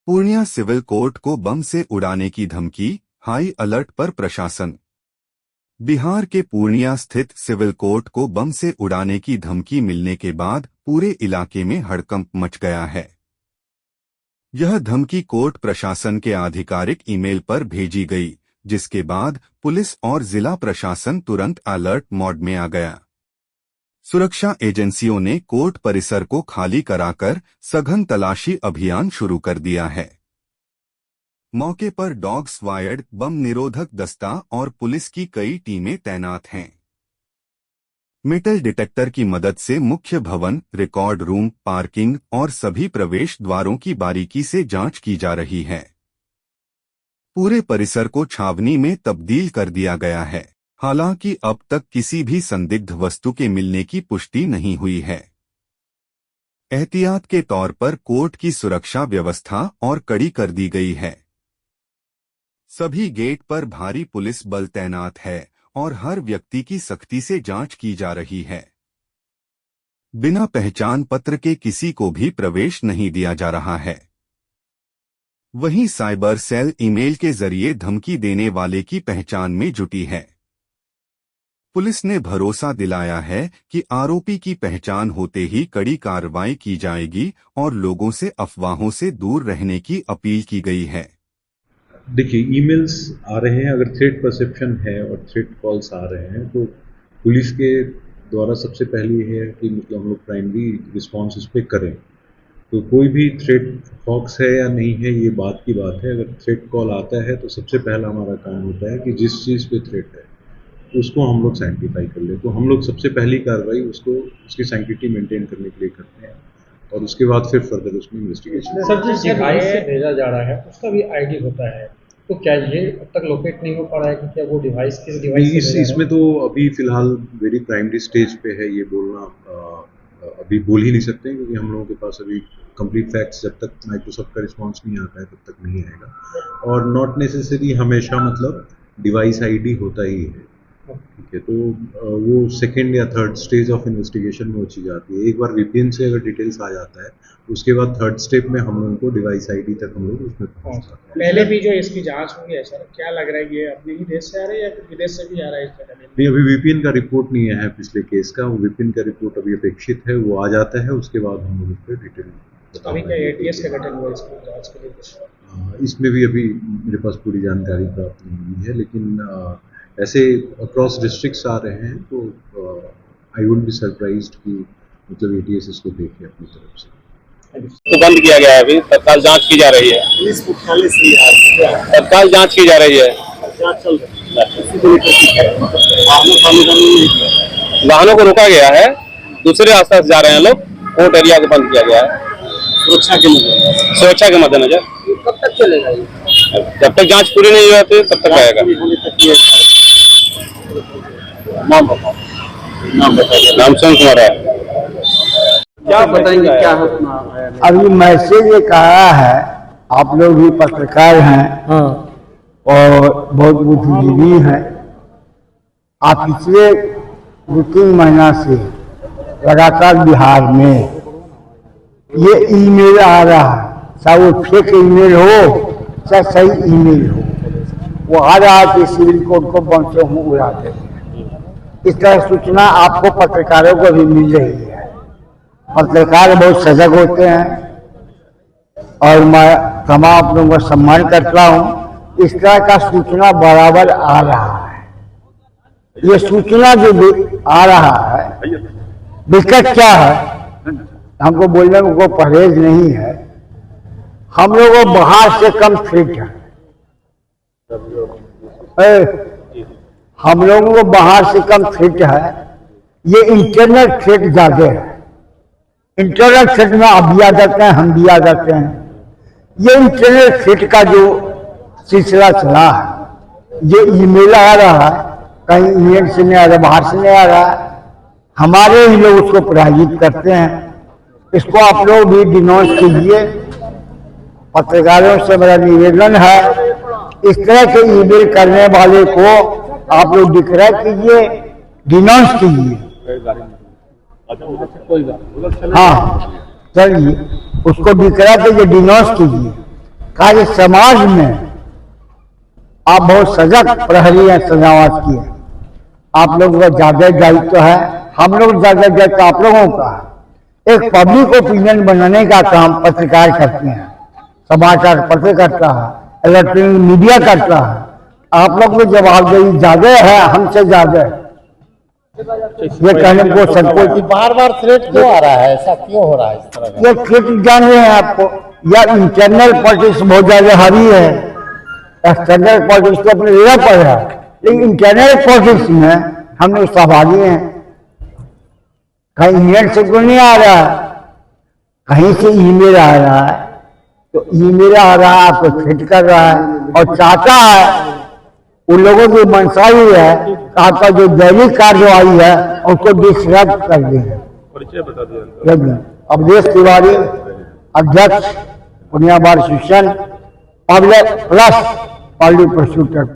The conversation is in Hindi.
पूर्णिया सिविल कोर्ट को बम से उड़ाने की धमकी, हाई अलर्ट पर प्रशासन। बिहार के पूर्णिया स्थित सिविल कोर्ट को बम से उड़ाने की धमकी मिलने के बाद पूरे इलाके में हड़कंप मच गया है। यह धमकी कोर्ट प्रशासन के आधिकारिक ईमेल पर भेजी गई, जिसके बाद पुलिस और जिला प्रशासन तुरंत अलर्ट मोड में आ गया। सुरक्षा एजेंसियों ने कोर्ट परिसर को खाली कराकर सघन तलाशी अभियान शुरू कर दिया है। मौके पर डॉग स्क्वाड, बम निरोधक दस्ता और पुलिस की कई टीमें तैनात हैं। मेटल डिटेक्टर की मदद से मुख्य भवन, रिकॉर्ड रूम, पार्किंग और सभी प्रवेश द्वारों की बारीकी से जांच की जा रही है। पूरे परिसर को छावनी में तब्दील कर दिया गया है। हालांकि अब तक किसी भी संदिग्ध वस्तु के मिलने की पुष्टि नहीं हुई है। एहतियात के तौर पर कोर्ट की सुरक्षा व्यवस्था और कड़ी कर दी गई है। सभी गेट पर भारी पुलिस बल तैनात है और हर व्यक्ति की सख्ती से जांच की जा रही है। बिना पहचान पत्र के किसी को भी प्रवेश नहीं दिया जा रहा है। वहीं साइबर सेल ईमेल के जरिए धमकी देने वाले की पहचान में जुटी है। पुलिस ने भरोसा दिलाया है कि आरोपी की पहचान होते ही कड़ी कार्रवाई की जाएगी और लोगों से अफवाहों से दूर रहने की अपील की गई है। देखिए, ईमेल्स आ रहे हैं, अगर थ्रेट परसेप्शन है और थ्रेट कॉल्स आ रहे हैं तो पुलिस के द्वारा सबसे पहले है कि मतलब हम लोग प्राइमरी रिस्पॉन्स इस पर करें। तो कोई भी थ्रेट हॉक्स है या नहीं है, ये बात की बात है। अगर थ्रेट कॉल आता है तो सबसे पहला हमारा काम होता है कि जिस चीज़ पे थ्रेट है उसको हम लोग साइंटिफाई कर ले। तो हम लोग सबसे पहली कार्रवाई उसकी साइंटिटी मेंटेन करने के लिए करते हैं और उसके बाद फिर फर्दर उसमें इन्वेस्टिगेशन। सर, जिस डिवाइस से भेजा जा रहा है उसका भी आईडी होता है, तो क्या ये अब तक लोकेट नहीं हो पा रहा है कि क्या वो डिवाइस किस डिवाइस से इसमें तो अभी फिलहाल वेरी प्राइमरी स्टेज पे है। ये बोलना अभी बोल ही नहीं सकते, क्योंकि हम लोगों के पास अभी कंप्लीट फैक्ट्स जब तक माइक्रोसॉफ्ट का रिस्पांस नहीं आता है तब तक नहीं आएगा। और नॉट नेसेसरी हमेशा मतलब डिवाइस आईडी होता ही है, ठीक है। तो वो सेकेंड या थर्ड स्टेज ऑफ इन्वेस्टिगेशन में वो चीज़ आती है। एक बार वीपीएन से अगर डिटेल्स आ जाता है उसके बाद थर्ड स्टेप में हम लोगों को डिवाइस आईडी तक हम लोग उसमें पहुंचते हैं। पहले भी जो इसकी जांच हुई है सर, क्या लग रहा है ये अपने ही देश से आ रहा है या फिर विदेश से भी आ रहा है? नहीं, अभी वीपीएन का रिपोर्ट नहीं आया है पिछले केस का। वो वीपीएन का रिपोर्ट अभी अपेक्षित है, वो आ जाता है उसके बाद हम लोग उस पर डिटेल। अभी क्या एटीएस का गठन हुआ इसकी जांच के लिए? इसमें भी अभी मेरे पास पूरी जानकारी प्राप्त नहीं हुई है, लेकिन ऐसे अक्रॉस डिस्ट्रिक्ट्स आ रहे हैं तो आई वुड बी सरप्राइज्ड कि मतलब एटीएस इसको देखे अपनी तरफ से। तो बंद किया गया है, अभी तत्काल जांच की जा रही है। पुलिस मुख्यालय से तत्काल जांच की जा रही है। जांच चल रही है। वाहनों को रोका गया है, दूसरे रास्ते से जा रहे हैं लोग। कोर्ट एरिया को बंद किया गया है सुरक्षा के मद्देनजर। कब तक चलेगा ये? जब तक जांच पूरी नहीं होती तब तक आएगा। नाम सोन कुमार है। क्या बताएंगे, क्या अभी मैसेज ये कहा है, आप लोग भी पत्रकार हैं और बहुत बुद्धिजीवी हैं। आप पिछले 2-3 महीना से लगातार बिहार में ये ईमेल आ रहा है, चाहे वो फेक ईमेल हो चाहे सही ईमेल हो, वो आ रहा है कि सिविल कोर्ट को बम से हम उड़ा देंगे। इस तरह सूचना आपको पत्रकारों को भी मिल रही है। पत्रकार बहुत सजग होते हैं और मैं तमाम आप लोगों का सम्मान करता हूँ। इस तरह का सूचना बराबर आ रहा है। ये सूचना जो आ रहा है, दिक्कत क्या है, हमको बोलने में कोई परहेज नहीं है। हम लोग को बाहर से कम थ्रेट है। हम लोगों को बाहर से कम थ्रेट है। ये इंटरनल थ्रेट ज्यादा है। इंटरनल थ्रेट में आप भी आ जाते हैं, हम भी आ जाते हैं। ये इंटरनल थ्रेट का जो सिलसिला चला है, ये ईमेल आ रहा है, कहीं इंग्लैंड से नहीं आ रहा, बाहर से नहीं आ रहा है, हमारे ही लोग उसको प्रायोजित करते हैं। इसको आप लोग भी डिनोंस कीजिए। पत्रकारों से मेरा निवेदन है, इस तरह के ईमेल करने वाले को आप लोग डिक्लेयर कीजिए, डिनोंस कीजिए। हाँ, चलिए उसको डिक्लेयर कीजिए, डिनोंस कीजिए। कार्य समाज में आप बहुत सजग प्रहरी हैं सजावट की है। आप लोगों का ज्यादा दायित्व है, हम लोग ज्यादा दायित्व आप लोगों का है। एक पब्लिक ओपिनियन बनाने का काम पत्रकार करते हैं, समाचार पत्र करता है, इलेक्ट्रॉनिक मीडिया करता है। आप लोग को जवाबदेही ज्यादा है, हमसे ज्यादा है। ये कहने को संकोच। बार बार थ्रेट क्यों आ रहा है, ऐसा क्यों हो रहा है इस तरह का? ये थ्रेट जान रहे हैं आपको, या इंटरनल पॉलिटिक्स बहुत ज्यादा हावी है। एक्सटर्नल पॉलिटिक्स तो अपने जगह पर है, लेकिन इंटरनल पॉलिटिक्स में हम लोग सहभागी हैं। कहीं ईमेल से तो नहीं आ रहा, कहीं से ईमेल आ रहा है, तो ईमेल आ रहा है आपको थ्रेट कर रहा है और चाहता है उन लोगों की मंशा ही है कि आपका जो दैनिक कार्यवाही है उसको डिस्टर्ब कर दें। अवधेश तिवारी, अध्यक्ष पुनिया बार शिक्षण, पब्लिक प्लस पार्टी प्रोसिक्यूटर।